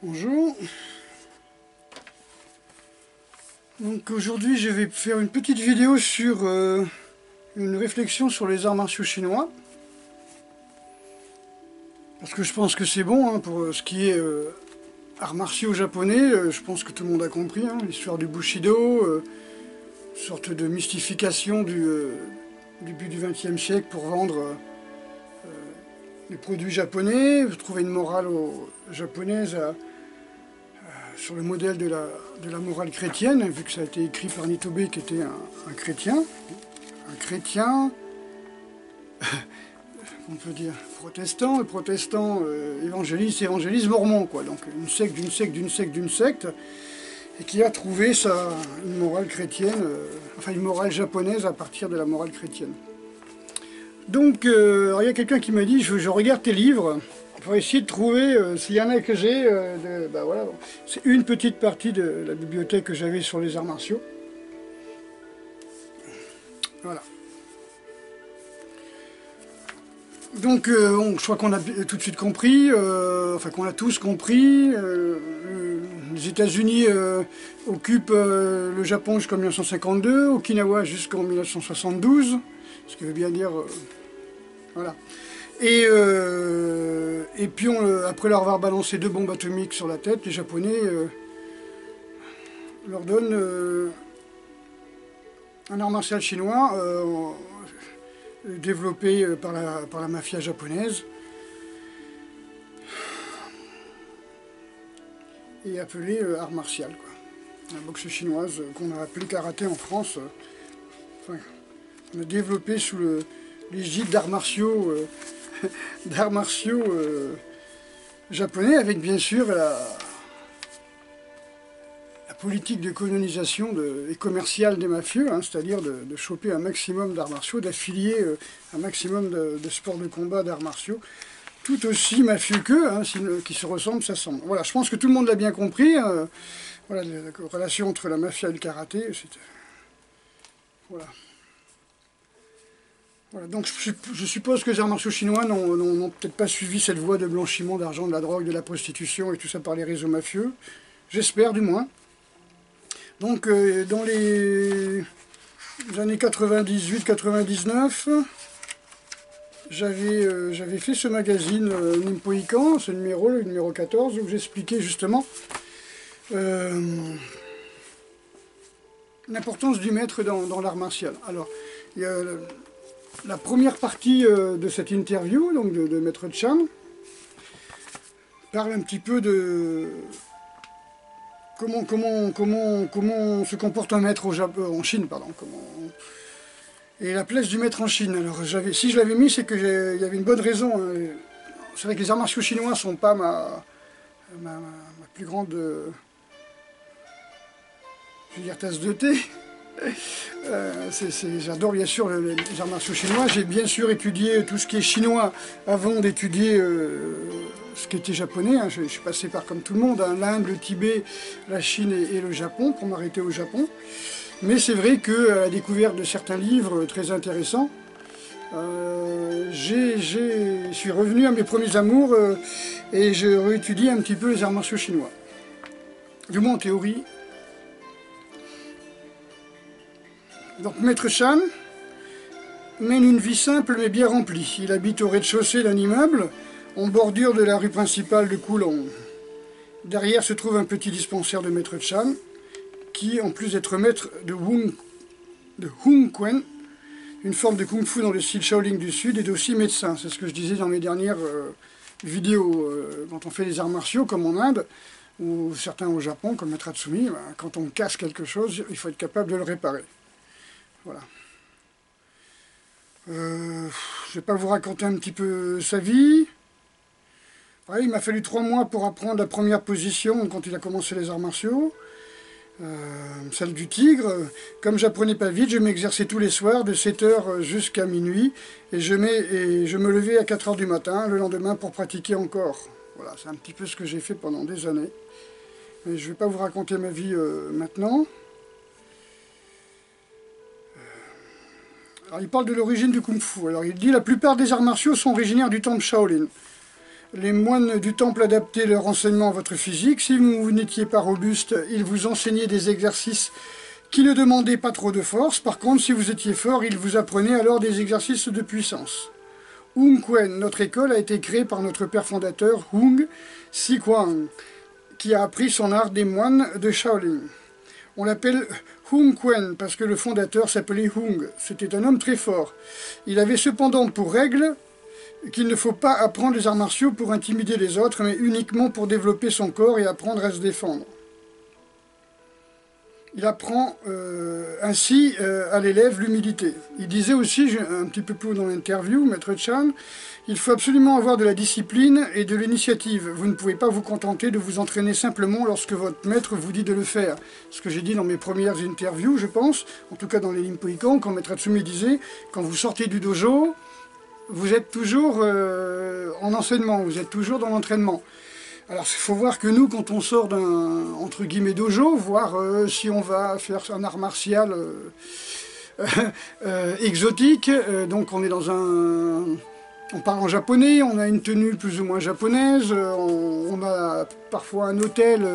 Bonjour. Donc aujourd'hui je vais faire une petite vidéo sur une réflexion sur les arts martiaux chinois. Parce que je pense que c'est bon hein, pour ce qui est arts martiaux japonais. Je pense que tout le monde a compris hein, l'histoire du Bushido, une sorte de mystification du début du XXe siècle pour vendre les produits japonais, trouver une morale japonaise sur le modèle de la morale chrétienne, vu que ça a été écrit par Nitobe qui était un chrétien, on peut dire protestant, évangéliste mormon, quoi, donc une secte d'une secte d'une secte d'une secte, et qui a trouvé une morale chrétienne, enfin une morale japonaise à partir de la morale chrétienne. Donc, il y a quelqu'un qui m'a dit, je regarde tes livres, pour essayer de trouver s'il y en a que j'ai, bah voilà, c'est une petite partie de la bibliothèque que j'avais sur les arts martiaux. Voilà. Donc, je crois qu'on a tout de suite compris, enfin qu'on a tous compris, les États-Unis occupent le Japon jusqu'en 1952, Okinawa jusqu'en 1972, ce qui veut bien dire, voilà. Et puis, après leur avoir balancé 2 bombes atomiques sur la tête, les Japonais leur donnent un art martial chinois développé par la mafia japonaise et appelé art martial, quoi. La boxe chinoise qu'on a appelé karaté en France, enfin, on a développé sous l'égide d'arts martiaux japonais, avec bien sûr la politique de colonisation et commerciale des mafieux, hein, c'est-à-dire de choper un maximum d'arts martiaux, d'affilier un maximum de sports de combat d'arts martiaux, tout aussi mafieux qu'eux, hein, qui se ressemblent, s'assemblent. Voilà, je pense que tout le monde l'a bien compris. Voilà, la relation entre la mafia et le karaté, voilà. Voilà, donc je suppose que les arts martiaux chinois n'ont peut-être pas suivi cette voie de blanchiment d'argent, de la drogue, de la prostitution et tout ça par les réseaux mafieux. J'espère du moins. Donc dans les années 98-99, j'avais fait ce magazine Nimpoikan, ce numéro, le numéro 14, où j'expliquais justement l'importance du maître dans l'art martial. Alors, il y a la première partie de cette interview, donc de Maître Chan, parle un petit peu de comment se comporte un maître en Chine, pardon. Et la place du maître en Chine. Alors, si je l'avais mis, c'est qu'il y avait une bonne raison. Hein. C'est vrai que les arts martiaux chinois ne sont pas ma plus grande, je veux dire, tasse de thé. J'adore bien sûr les arts martiaux chinois. J'ai bien sûr étudié tout ce qui est chinois avant d'étudier ce qui était japonais. Hein. Je suis passé par, comme tout le monde, hein, l'Inde, le Tibet, la Chine et le Japon, pour m'arrêter au Japon. Mais c'est vrai qu'à la découverte de certains livres très intéressants, je suis revenu à mes premiers amours et je réétudie un petit peu les arts martiaux chinois. Du moins en théorie. Donc Maître Chan mène une vie simple mais bien remplie. Il habite au rez-de-chaussée d'un immeuble en bordure de la rue principale de Kowloon. Derrière se trouve un petit dispensaire de Maître Chan qui, en plus d'être maître de Hung Kuen, une forme de kung-fu dans le style Shaolin du Sud, est aussi médecin. C'est ce que je disais dans mes dernières vidéos. Quand on fait les arts martiaux, comme en Inde, ou certains au Japon, comme Maître Hatsumi, ben, quand on casse quelque chose, il faut être capable de le réparer. Voilà. Je ne vais pas vous raconter un petit peu sa vie. Ouais, il m'a fallu 3 mois pour apprendre la première position quand il a commencé les arts martiaux. Celle du tigre. Comme j'apprenais pas vite, je m'exerçais tous les soirs de 7h jusqu'à minuit et je me levais à 4h du matin le lendemain pour pratiquer encore. Voilà, c'est un petit peu ce que j'ai fait pendant des années. Mais je ne vais pas vous raconter ma vie maintenant. Alors, il parle de l'origine du kung-fu. Alors il dit la plupart des arts martiaux sont originaires du temple Shaolin. Les moines du temple adaptaient leur enseignement à votre physique. Si vous n'étiez pas robuste, ils vous enseignaient des exercices qui ne demandaient pas trop de force. Par contre, si vous étiez fort, ils vous apprenaient alors des exercices de puissance. Hung Quen, notre école, a été créée par notre père fondateur Hung Siquang, qui a appris son art des moines de Shaolin. On l'appelle Hung Quen parce que le fondateur s'appelait Hung. C'était un homme très fort. Il avait cependant pour règle qu'il ne faut pas apprendre les arts martiaux pour intimider les autres, mais uniquement pour développer son corps et apprendre à se défendre. Il apprend ainsi à l'élève l'humilité. Il disait aussi, un petit peu plus haut dans l'interview, Maître Chan, il faut absolument avoir de la discipline et de l'initiative. Vous ne pouvez pas vous contenter de vous entraîner simplement lorsque votre maître vous dit de le faire. Ce que j'ai dit dans mes premières interviews, je pense, en tout cas dans les Limpoikan, quand Maître Atsumi disait, quand vous sortez du dojo, vous êtes toujours en enseignement, vous êtes toujours dans l'entraînement. Alors il faut voir que nous, quand on sort d'un, entre guillemets, dojo, voir si on va faire un art martial exotique, donc on est dans un... On parle en japonais, on a une tenue plus ou moins japonaise, on a parfois un hôtel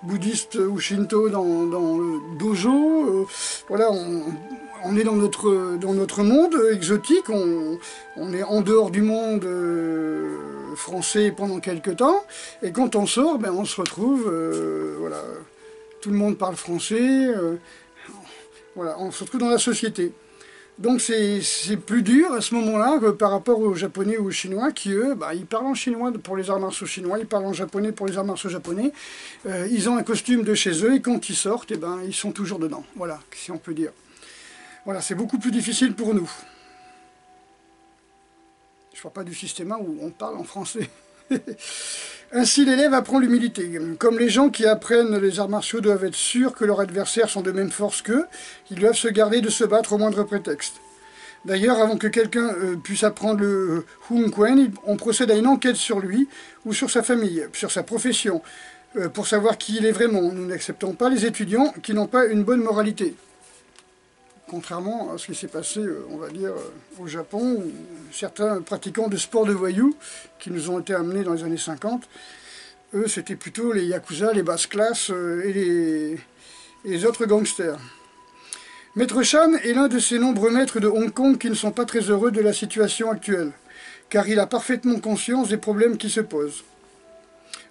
bouddhiste ou shinto dans le dojo, voilà, on est dans notre monde exotique, on est en dehors du monde français pendant quelques temps, et quand on sort, ben, on se retrouve, voilà, tout le monde parle français, voilà, on se retrouve dans la société. Donc c'est plus dur à ce moment-là que par rapport aux Japonais ou aux Chinois qui, eux, bah, ils parlent en chinois pour les arts martiaux chinois, ils parlent en japonais pour les arts martiaux japonais. Ils ont un costume de chez eux et quand ils sortent, eh ben, ils sont toujours dedans. Voilà, si on peut dire. Voilà, c'est beaucoup plus difficile pour nous. Je ne parle pas du système où on parle en français. Ainsi, l'élève apprend l'humilité. Comme les gens qui apprennent les arts martiaux doivent être sûrs que leurs adversaires sont de même force qu'eux, ils doivent se garder de se battre au moindre prétexte. D'ailleurs, avant que quelqu'un puisse apprendre le Hung Quen, on procède à une enquête sur lui ou sur sa famille, sur sa profession, pour savoir qui il est vraiment. Nous n'acceptons pas les étudiants qui n'ont pas une bonne moralité. Contrairement à ce qui s'est passé, on va dire, au Japon, où certains pratiquants de sport de voyous, qui nous ont été amenés dans les années 50, eux, c'était plutôt les yakuza, les basses classes et les autres gangsters. Maître Chan est l'un de ces nombreux maîtres de Hong Kong qui ne sont pas très heureux de la situation actuelle, car il a parfaitement conscience des problèmes qui se posent.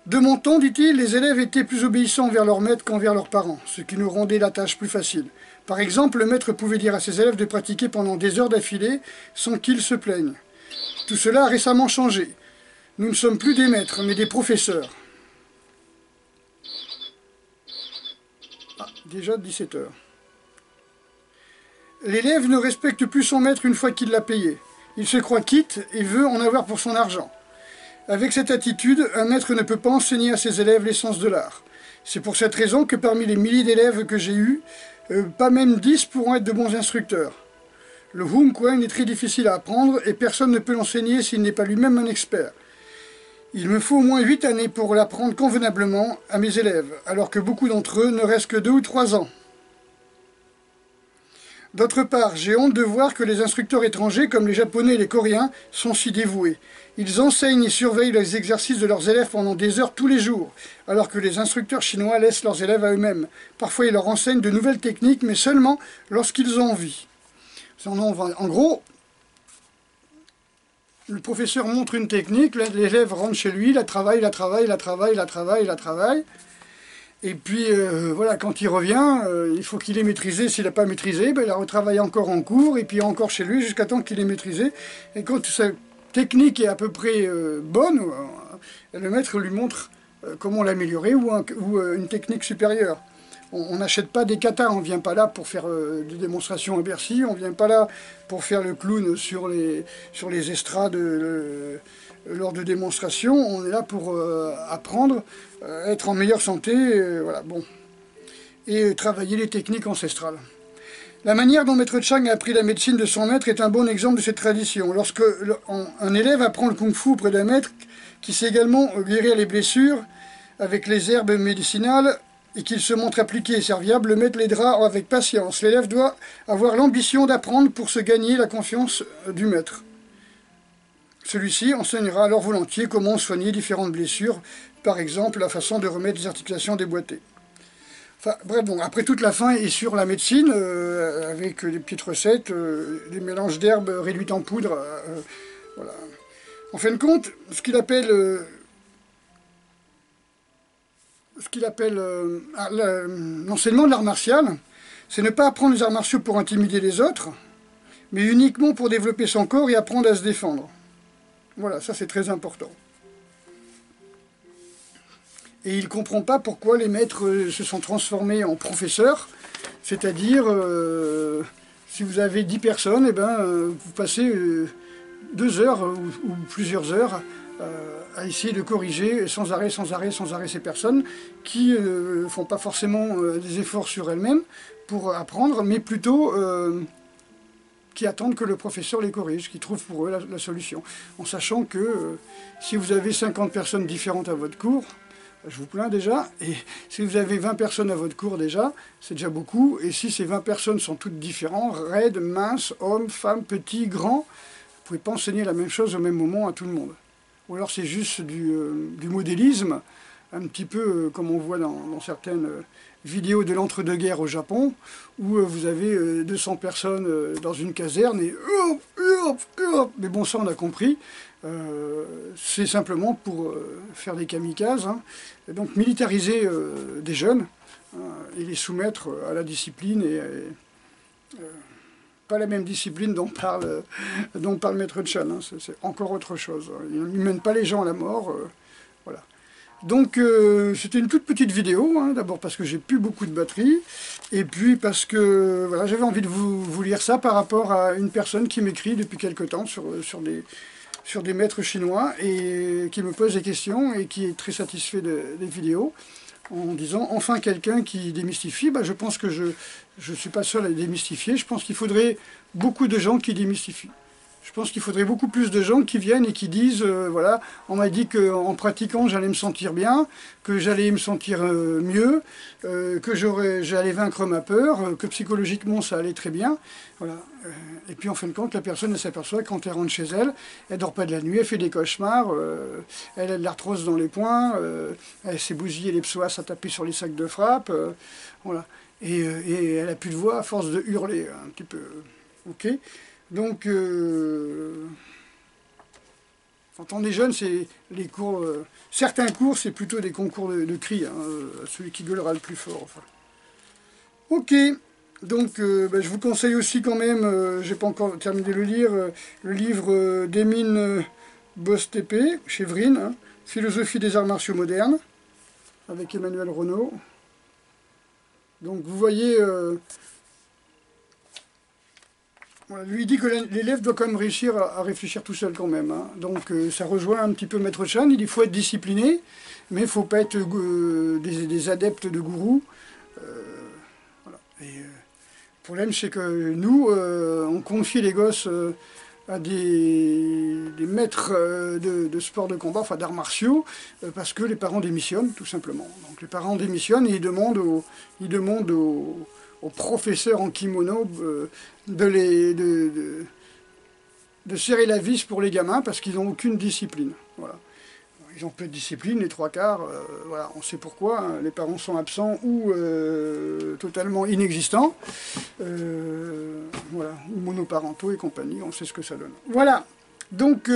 De mon temps, dit-il, les élèves étaient plus obéissants envers leurs maîtres qu'envers leurs parents, ce qui nous rendait la tâche plus facile. Par exemple, le maître pouvait dire à ses élèves de pratiquer pendant des heures d'affilée sans qu'ils se plaignent. Tout cela a récemment changé. Nous ne sommes plus des maîtres, mais des professeurs. Ah, déjà 17 heures. L'élève ne respecte plus son maître une fois qu'il l'a payé. Il se croit quitte et veut en avoir pour son argent. Avec cette attitude, un maître ne peut pas enseigner à ses élèves l'essence de l'art. C'est pour cette raison que parmi les milliers d'élèves que j'ai eus, pas même 10 pourront être de bons instructeurs. Le Hung Quen est très difficile à apprendre et personne ne peut l'enseigner s'il n'est pas lui-même un expert. Il me faut au moins 8 années pour l'apprendre convenablement à mes élèves, alors que beaucoup d'entre eux ne restent que 2 ou 3 ans. D'autre part, j'ai honte de voir que les instructeurs étrangers, comme les Japonais et les Coréens, sont si dévoués. Ils enseignent et surveillent les exercices de leurs élèves pendant des heures tous les jours, alors que les instructeurs chinois laissent leurs élèves à eux-mêmes. Parfois, ils leur enseignent de nouvelles techniques, mais seulement lorsqu'ils ont envie. En gros, le professeur montre une technique, l'élève rentre chez lui, la travaille. Et puis, voilà, quand il revient, il faut qu'il ait maîtrisé. S'il n'a pas maîtrisé, ben, il la retravaille encore en cours, et puis encore chez lui, jusqu'à temps qu'il ait maîtrisé. Et quand sa technique est à peu près bonne, le maître lui montre comment l'améliorer, ou une technique supérieure. On n'achète pas des katas, on ne vient pas là pour faire des démonstrations à Bercy, on ne vient pas là pour faire le clown sur les estrades lors de démonstrations, on est là pour apprendre, être en meilleure santé, voilà, bon, et travailler les techniques ancestrales. La manière dont Maître Chang a appris la médecine de son maître est un bon exemple de cette tradition. Lorsque un élève apprend le kung-fu auprès d'un maître qui sait également guérir les blessures avec les herbes médicinales, et qu'il se montre appliqué et serviable, le maître l'aidera avec patience. L'élève doit avoir l'ambition d'apprendre pour se gagner la confiance du maître. Celui-ci enseignera alors volontiers comment soigner différentes blessures, par exemple la façon de remettre les articulations déboîtées. Enfin, bref, bon, après toute la fin est sur la médecine, avec des petites recettes, des mélanges d'herbes réduites en poudre, voilà. En fin de compte, ce qu'il appelle l'enseignement de l'art martial, c'est ne pas apprendre les arts martiaux pour intimider les autres, mais uniquement pour développer son corps et apprendre à se défendre. Voilà, ça c'est très important. Et il ne comprend pas pourquoi les maîtres se sont transformés en professeurs, c'est-à-dire, si vous avez 10 personnes, eh ben, vous passez 2 heures ou plusieurs heures à essayer de corriger sans arrêt ces personnes qui ne font pas forcément des efforts sur elles-mêmes pour apprendre, mais plutôt qui attendent que le professeur les corrige, qui trouve pour eux la solution. En sachant que si vous avez 50 personnes différentes à votre cours, je vous plains déjà, et si vous avez 20 personnes à votre cours déjà, c'est déjà beaucoup, et si ces 20 personnes sont toutes différentes, raides, minces, hommes, femmes, petits, grands, vous ne pouvez pas enseigner la même chose au même moment à tout le monde. Ou alors c'est juste du modélisme, un petit peu comme on voit dans certaines vidéos de l'entre-deux-guerres au Japon, où vous avez 200 personnes dans une caserne, et mais bon, ça on a compris, c'est simplement pour faire des kamikazes, hein. Et donc militariser des jeunes, et les soumettre à la discipline, et pas la même discipline dont parle Maître Chan, hein. C'est encore autre chose. Il ne mène pas les gens à la mort, voilà. Donc c'était une toute petite vidéo, hein, d'abord parce que j'ai plus beaucoup de batterie, et puis parce que voilà, j'avais envie de vous lire ça par rapport à une personne qui m'écrit depuis quelque temps sur des maîtres chinois, et qui me pose des questions, et qui est très satisfait des vidéos, en disant « Enfin quelqu'un qui démystifie ». Je pense que je ne suis pas seul à démystifier, je pense qu'il faudrait beaucoup de gens qui démystifient. Je pense qu'il faudrait beaucoup plus de gens qui viennent et qui disent, voilà, on m'a dit qu'en pratiquant j'allais me sentir bien, que j'allais me sentir mieux, que j'allais vaincre ma peur, que psychologiquement ça allait très bien. Voilà. Et puis en fin de compte, la personne elle s'aperçoit quand elle rentre chez elle, elle dort pas de la nuit, elle fait des cauchemars, elle a de l'arthrose dans les poings, elle s'est bousillé les psoas à taper sur les sacs de frappe, voilà. Et elle a plus de voix à force de hurler un petit peu. Ok. Donc, quand on est jeune, c'est les cours. Certains cours, c'est plutôt des concours de cris, hein, celui qui gueulera le plus fort. Enfin. Ok, donc je vous conseille aussi quand même, j'ai pas encore terminé de le lire, le livre d'Emin Bostépé, chez Vrin, hein, Philosophie des arts martiaux modernes, avec Emmanuel Renaud. Donc vous voyez. Voilà, lui il dit que l'élève doit quand même réussir à réfléchir tout seul quand même, hein. Donc ça rejoint un petit peu Maître Chan, il dit qu'il faut être discipliné, mais il ne faut pas être des adeptes de gourous. Voilà. Et le problème c'est que nous, on confie les gosses à des maîtres de sport de combat, enfin d'arts martiaux, parce que les parents démissionnent tout simplement. Donc les parents démissionnent et ils demandent aux professeurs en kimono de serrer la vis pour les gamins parce qu'ils n'ont aucune discipline. Voilà. Ils ont peu de discipline, les trois quarts, voilà, on sait pourquoi, hein, les parents sont absents ou totalement inexistants, voilà, ou monoparentaux et compagnie, on sait ce que ça donne. Voilà, donc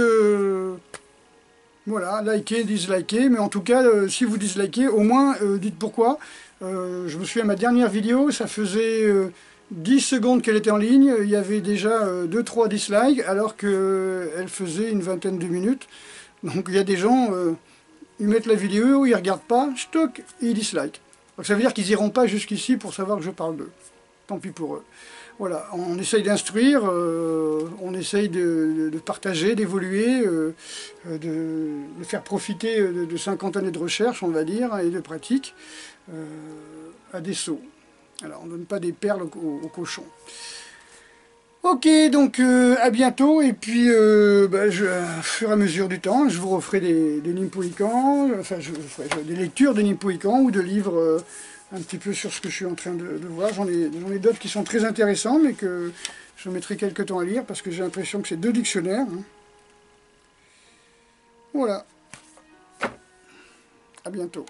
voilà, likez, dislikez, mais en tout cas, si vous dislikez, au moins dites pourquoi. Je me souviens, ma dernière vidéo, ça faisait 10 secondes qu'elle était en ligne, il y avait déjà 2-3 dislikes, alors qu'elle faisait une vingtaine de minutes. Donc il y a des gens, ils mettent la vidéo, ils ne regardent pas, stock, et ils dislike. Donc ça veut dire qu'ils n'iront pas jusqu'ici pour savoir que je parle d'eux. Tant pis pour eux. Voilà, on essaye d'instruire, on essaye de partager, d'évoluer, de faire profiter de 50 années de recherche, on va dire, et de pratique, à des sots. Alors, on ne donne pas des perles aux cochons. Ok, donc à bientôt, et puis au fur et à mesure du temps, je vous referai des Nimpoïcans, enfin je ferai des lectures de Nimpoïcans ou de livres un petit peu sur ce que je suis en train de voir. J'en ai d'autres qui sont très intéressants, mais que je mettrai quelques temps à lire, parce que j'ai l'impression que c'est 2 dictionnaires. Hein. Voilà. À bientôt.